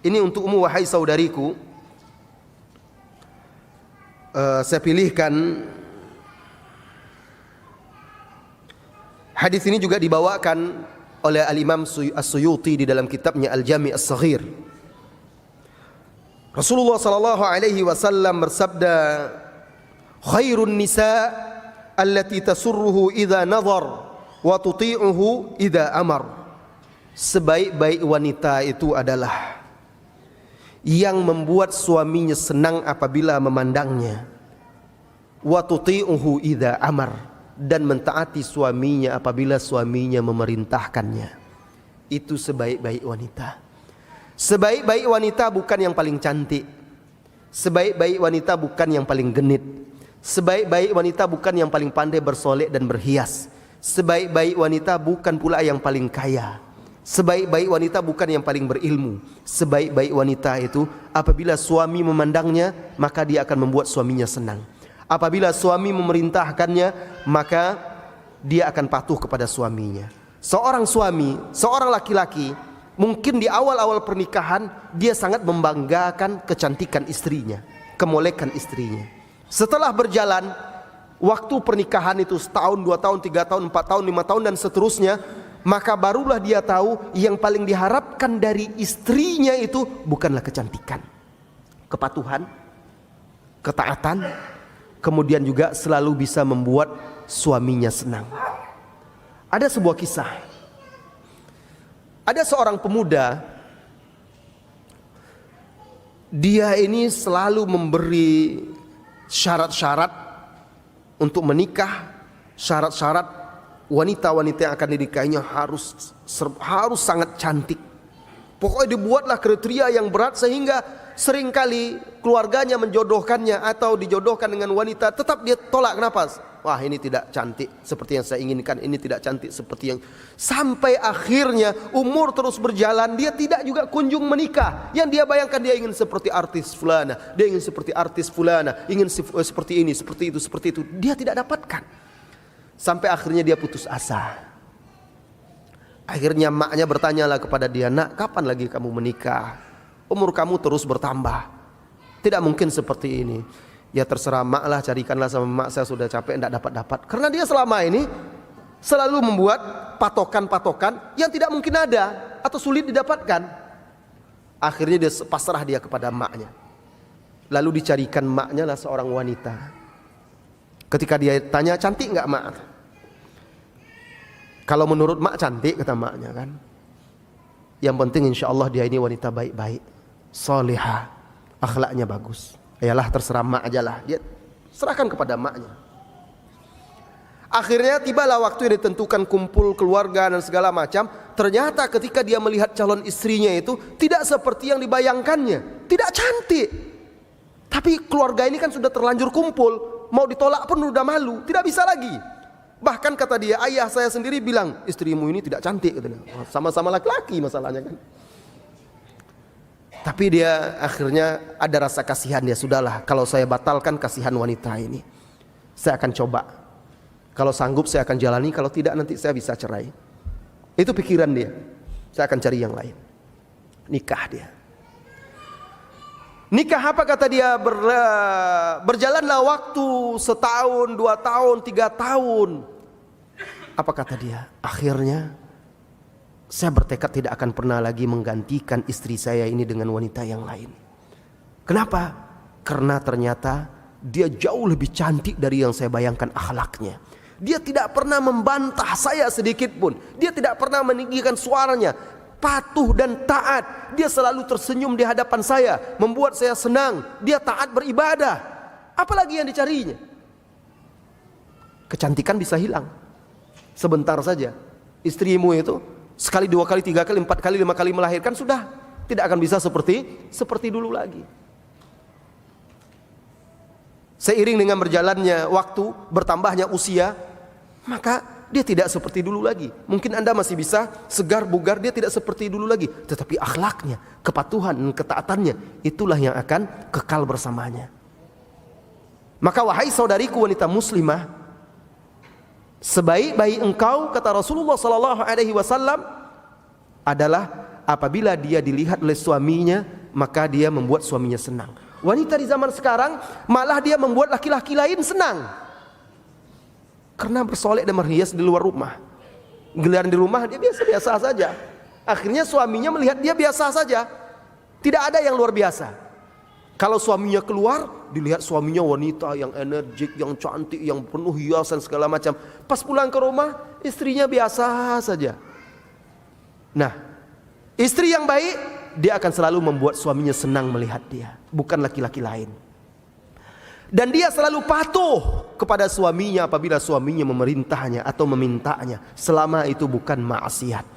Ini untukmu wahai saudariku. Saya pilihkan hadis ini juga dibawakan oleh Al-Imam As-Suyuti di dalam kitabnya Al-Jami' As-Saghir. Rasulullah sallallahu alaihi wasallam bersabda, "Khairun nisa allati tasurruhu idza nadhar wa tuti'uhu idza amar." Sebaik-baik wanita itu adalah yang membuat suaminya senang apabila memandangnya, wa tuti'uhu idza amar, dan mentaati suaminya apabila suaminya memerintahkannya. Itu sebaik-baik wanita. Sebaik-baik wanita bukan yang paling cantik. Sebaik-baik wanita bukan yang paling genit. Sebaik-baik wanita bukan yang paling pandai bersolek dan berhias. Sebaik-baik wanita bukan pula yang paling kaya. Sebaik-baik wanita bukan yang paling berilmu. Sebaik-baik wanita itu apabila suami memandangnya, maka dia akan membuat suaminya senang. Apabila suami memerintahkannya, maka dia akan patuh kepada suaminya. Seorang suami, seorang laki-laki, mungkin di awal-awal pernikahan dia sangat membanggakan kecantikan istrinya, kemolekan istrinya. Setelah berjalan waktu pernikahan itu, setahun, 2 tahun, 3 tahun, 4 tahun, 5 tahun dan seterusnya, maka barulah dia tahu yang paling diharapkan dari istrinya itu bukanlah kecantikan, kepatuhan, ketaatan, kemudian juga selalu bisa membuat suaminya senang. Ada sebuah kisah. Ada seorang pemuda, dia ini selalu memberi syarat-syarat untuk menikah, syarat-syarat wanita-wanita yang akan dinikahinya harus sangat cantik. Pokoknya dibuatlah kriteria yang berat sehingga seringkali keluarganya menjodohkannya atau dijodohkan dengan wanita, tetap dia tolak. Kenapa? Wah, ini tidak cantik seperti yang saya inginkan, ini tidak cantik seperti yang... Sampai akhirnya umur terus berjalan, dia tidak juga kunjung menikah. Yang dia bayangkan, dia ingin seperti artis fulana, dia ingin seperti artis fulana, ingin seperti ini, seperti itu, seperti itu. Dia tidak dapatkan. Sampai akhirnya dia putus asa. Akhirnya maknya bertanyalah kepada dia, "Nak, kapan lagi kamu menikah? Umur kamu terus bertambah. Tidak mungkin seperti ini." Ya terserah mak lah, carikanlah sama mak, saya sudah capek tidak dapat-dapat. Karena dia selama ini selalu membuat patokan-patokan yang tidak mungkin ada atau sulit didapatkan. Akhirnya dia pasrah dia kepada maknya. Lalu dicarikan maknya lah seorang wanita. Ketika dia tanya, "Cantik enggak mak?" Kalau menurut mak cantik, kata maknya kan. Yang penting insya Allah dia ini wanita baik-baik, salihah, akhlaknya bagus. Yalah terserah mak aja lah. Dia serahkan kepada maknya. Akhirnya tibalah waktu yang ditentukan, kumpul keluarga dan segala macam. Ternyata ketika dia melihat calon istrinya itu tidak seperti yang dibayangkannya, tidak cantik. Tapi keluarga ini kan sudah terlanjur kumpul, mau ditolak pun udah malu, tidak bisa lagi. Bahkan kata dia, ayah saya sendiri bilang, "Istrimu ini tidak cantik," katanya. Sama-sama laki-laki masalahnya kan. Tapi dia akhirnya ada rasa kasihan, dia sudahlah, kalau saya batalkan kasihan wanita ini, saya akan coba. Kalau sanggup saya akan jalani, kalau tidak nanti saya bisa cerai. Itu pikiran dia. Saya akan cari yang lain. Nikah dia. Nikah apa kata dia? Berjalanlah waktu setahun, 2 tahun, 3 tahun. Apa kata dia? Akhirnya saya bertekad tidak akan pernah lagi menggantikan istri saya ini dengan wanita yang lain. Kenapa? Karena ternyata dia jauh lebih cantik dari yang saya bayangkan akhlaknya. Dia tidak pernah membantah saya sedikit pun. Dia tidak pernah meninggikan suaranya. Patuh dan taat. Dia selalu tersenyum di hadapan saya, membuat saya senang. Dia taat beribadah. Apalagi yang dicarinya? Kecantikan bisa hilang sebentar saja. Istrimu itu sekali, 2 kali, 3 kali, 4 kali, 5 kali melahirkan, sudah tidak akan bisa seperti dulu lagi. Seiring dengan berjalannya waktu, bertambahnya usia, maka dia tidak seperti dulu lagi. Mungkin Anda masih bisa segar bugar, dia tidak seperti dulu lagi. Tetapi akhlaknya, kepatuhan dan ketaatannya, itulah yang akan kekal bersamanya. Maka wahai saudariku wanita muslimah, sebaik-baik engkau, kata Rasulullah sallallahu alaihi wasallam, adalah apabila dia dilihat oleh suaminya, maka dia membuat suaminya senang. Wanita di zaman sekarang malah dia membuat laki-laki lain senang karena bersolek dan berhias di luar rumah. Giliran di rumah dia biasa-biasa saja. Akhirnya suaminya melihat dia biasa saja, tidak ada yang luar biasa. Kalau suaminya keluar, dilihat suaminya wanita yang energik, yang cantik, yang penuh hiasan segala macam. Pas pulang ke rumah, istrinya biasa saja. Nah, istri yang baik, dia akan selalu membuat suaminya senang melihat dia, bukan laki-laki lain. Dan dia selalu patuh kepada suaminya apabila suaminya memerintahnya atau memintanya, selama itu bukan maksiat.